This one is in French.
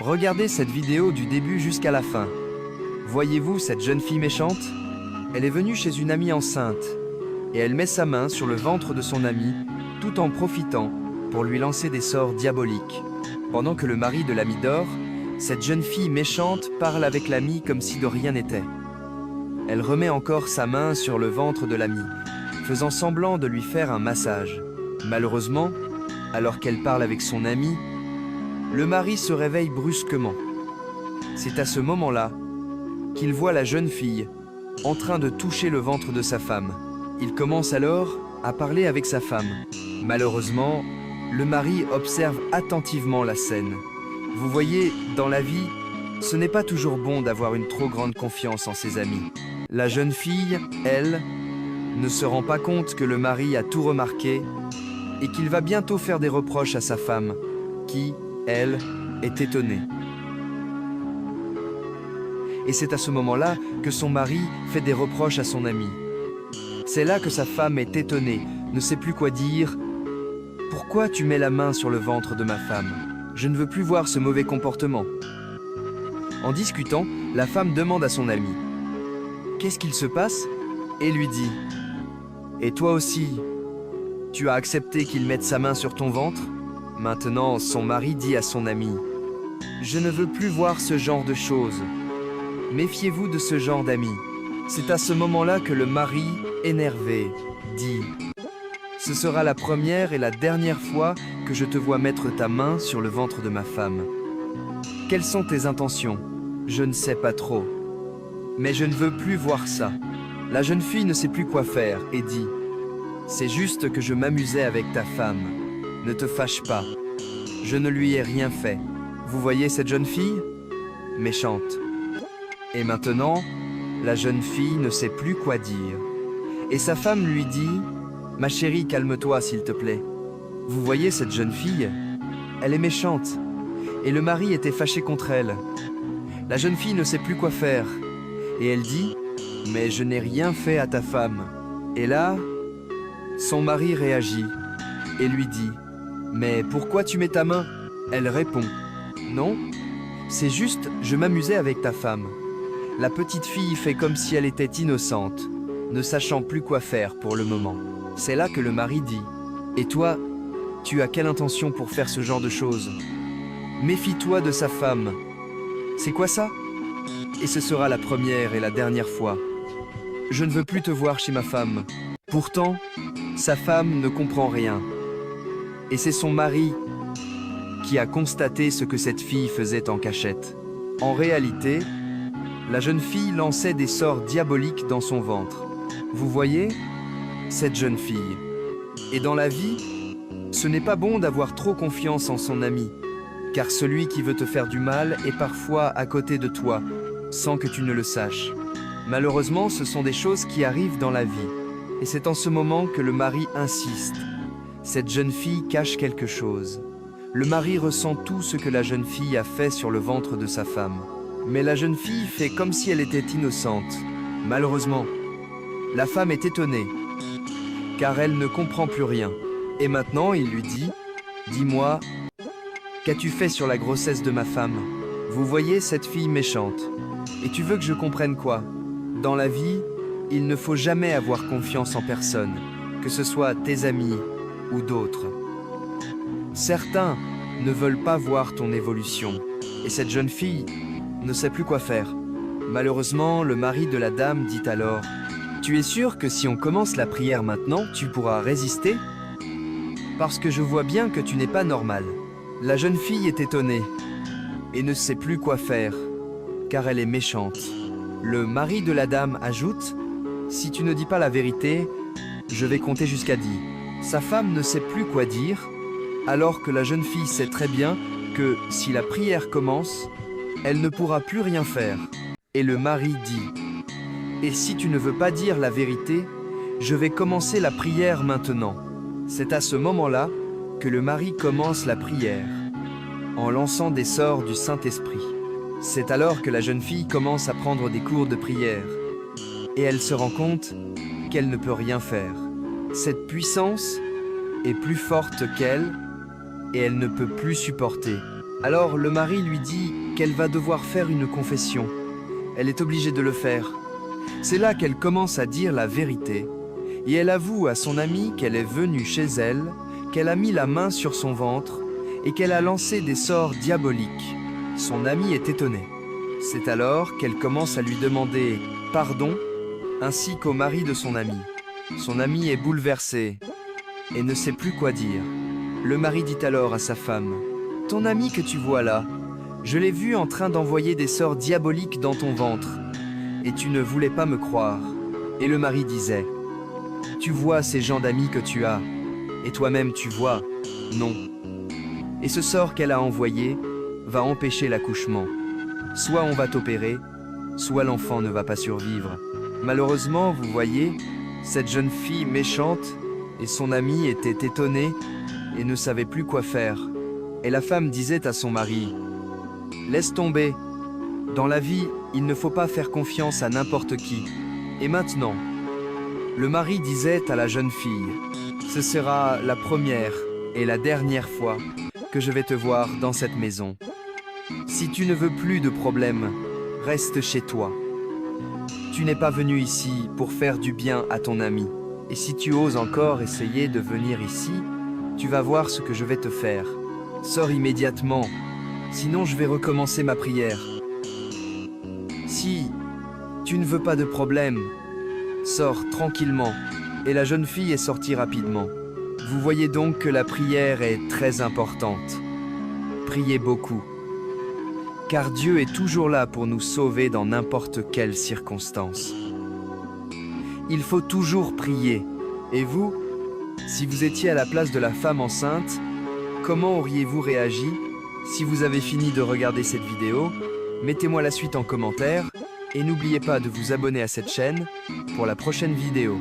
Regardez cette vidéo du début jusqu'à la fin. Voyez-vous cette jeune fille méchante? Elle est venue chez une amie enceinte et elle met sa main sur le ventre de son amie tout en profitant pour lui lancer des sorts diaboliques. Pendant que le mari de l'amie dort, cette jeune fille méchante parle avec l'amie comme si de rien n'était. Elle remet encore sa main sur le ventre de l'amie, faisant semblant de lui faire un massage. Malheureusement, alors qu'elle parle avec son amie, le mari se réveille brusquement. C'est à ce moment-là qu'il voit la jeune fille en train de toucher le ventre de sa femme. Il commence alors à parler avec sa femme. Malheureusement, le mari observe attentivement la scène. Vous voyez, dans la vie, ce n'est pas toujours bon d'avoir une trop grande confiance en ses amis. La jeune fille, elle, ne se rend pas compte que le mari a tout remarqué et qu'il va bientôt faire des reproches à sa femme, qui, elle, est étonnée. Et c'est à ce moment-là que son mari fait des reproches à son ami. C'est là que sa femme est étonnée, ne sait plus quoi dire. « Pourquoi tu mets la main sur le ventre de ma femme? Je ne veux plus voir ce mauvais comportement. » En discutant, la femme demande à son ami « Qu'est-ce qu'il se passe ?» et lui dit « Et toi aussi, tu as accepté qu'il mette sa main sur ton ventre ?» Maintenant, son mari dit à son ami « Je ne veux plus voir ce genre de choses. Méfiez-vous de ce genre d'amis. » C'est à ce moment-là que le mari, énervé, dit « Ce sera la première et la dernière fois que je te vois mettre ta main sur le ventre de ma femme. Quelles sont tes intentions? Je ne sais pas trop. Mais je ne veux plus voir ça. » La jeune fille ne sait plus quoi faire et dit « C'est juste que je m'amusais avec ta femme. Ne te fâche pas. Je ne lui ai rien fait. » Vous voyez cette jeune fille? Méchante. Et maintenant, la jeune fille ne sait plus quoi dire. Et sa femme lui dit « Ma chérie, calme-toi s'il te plaît. Vous voyez cette jeune fille? Elle est méchante. » Et le mari était fâché contre elle. La jeune fille ne sait plus quoi faire. Et elle dit « Mais je n'ai rien fait à ta femme. » Et là, son mari réagit et lui dit « Mais pourquoi tu mets ta main ?» Elle répond « Non, c'est juste, je m'amusais avec ta femme. » La petite fille fait comme si elle était innocente, ne sachant plus quoi faire pour le moment. C'est là que le mari dit « Et toi, tu as quelle intention pour faire ce genre de choses? Méfie-toi de sa femme. C'est quoi ça? Et ce sera la première et la dernière fois. Je ne veux plus te voir chez ma femme. » Pourtant, sa femme ne comprend rien. Et c'est son mari qui a constaté ce que cette fille faisait en cachette. En réalité, la jeune fille lançait des sorts diaboliques dans son ventre. Vous voyez, cette jeune fille. Et dans la vie, ce n'est pas bon d'avoir trop confiance en son ami, car celui qui veut te faire du mal est parfois à côté de toi, sans que tu ne le saches. Malheureusement, ce sont des choses qui arrivent dans la vie. Et c'est en ce moment que le mari insiste. Cette jeune fille cache quelque chose. Le mari ressent tout ce que la jeune fille a fait sur le ventre de sa femme. Mais la jeune fille fait comme si elle était innocente. Malheureusement, la femme est étonnée, car elle ne comprend plus rien. Et maintenant, il lui dit « Dis-moi, qu'as-tu fait sur la grossesse de ma femme? Vous voyez cette fille méchante. Et tu veux que je comprenne quoi? Dans la vie, il ne faut jamais avoir confiance en personne, que ce soit tes amis ou d'autres. Certains ne veulent pas voir ton évolution, et cette jeune fille ne sait plus quoi faire. Malheureusement, le mari de la dame dit alors « Tu es sûr que si on commence la prière maintenant, tu pourras résister? Parce que je vois bien que tu n'es pas normal. » La jeune fille est étonnée et ne sait plus quoi faire, car elle est méchante. Le mari de la dame ajoute « Si tu ne dis pas la vérité, je vais compter jusqu'à 10. » Sa femme ne sait plus quoi dire, alors que la jeune fille sait très bien que si la prière commence, elle ne pourra plus rien faire. Et le mari dit « Et si tu ne veux pas dire la vérité, je vais commencer la prière maintenant. » C'est à ce moment-là que le mari commence la prière, en lançant des sorts du Saint-Esprit. C'est alors que la jeune fille commence à prendre des cours de prière, et elle se rend compte qu'elle ne peut rien faire. Cette puissance est plus forte qu'elle, et elle ne peut plus supporter. Alors le mari lui dit qu'elle va devoir faire une confession. Elle est obligée de le faire. C'est là qu'elle commence à dire la vérité, et elle avoue à son amie qu'elle est venue chez elle, qu'elle a mis la main sur son ventre, et qu'elle a lancé des sorts diaboliques. Son amie est étonnée. C'est alors qu'elle commence à lui demander pardon, ainsi qu'au mari de son amie. Son amie est bouleversée et ne sait plus quoi dire. Le mari dit alors à sa femme, « Ton ami que tu vois là, je l'ai vu en train d'envoyer des sorts diaboliques dans ton ventre, et tu ne voulais pas me croire. » Et le mari disait, « Tu vois ces gens d'amis que tu as, et toi-même tu vois, non. Et ce sort qu'elle a envoyé va empêcher l'accouchement. Soit on va t'opérer, soit l'enfant ne va pas survivre. » Malheureusement, vous voyez, cette jeune fille méchante et son amie étaient étonnés et ne savaient plus quoi faire. Et la femme disait à son mari, « Laisse tomber. Dans la vie, il ne faut pas faire confiance à n'importe qui. » Et maintenant, le mari disait à la jeune fille, « Ce sera la première et la dernière fois que je vais te voir dans cette maison. Si tu ne veux plus de problèmes, reste chez toi. Tu n'es pas venu ici pour faire du bien à ton ami. Et si tu oses encore essayer de venir ici, tu vas voir ce que je vais te faire. Sors immédiatement, sinon je vais recommencer ma prière. Si tu ne veux pas de problème, sors tranquillement. » Et la jeune fille est sortie rapidement. Vous voyez donc que la prière est très importante. Priez beaucoup. Car Dieu est toujours là pour nous sauver dans n'importe quelle circonstance. Il faut toujours prier. Et vous, si vous étiez à la place de la femme enceinte, comment auriez-vous réagi? Si vous avez fini de regarder cette vidéo, mettez-moi la suite en commentaire et n'oubliez pas de vous abonner à cette chaîne pour la prochaine vidéo.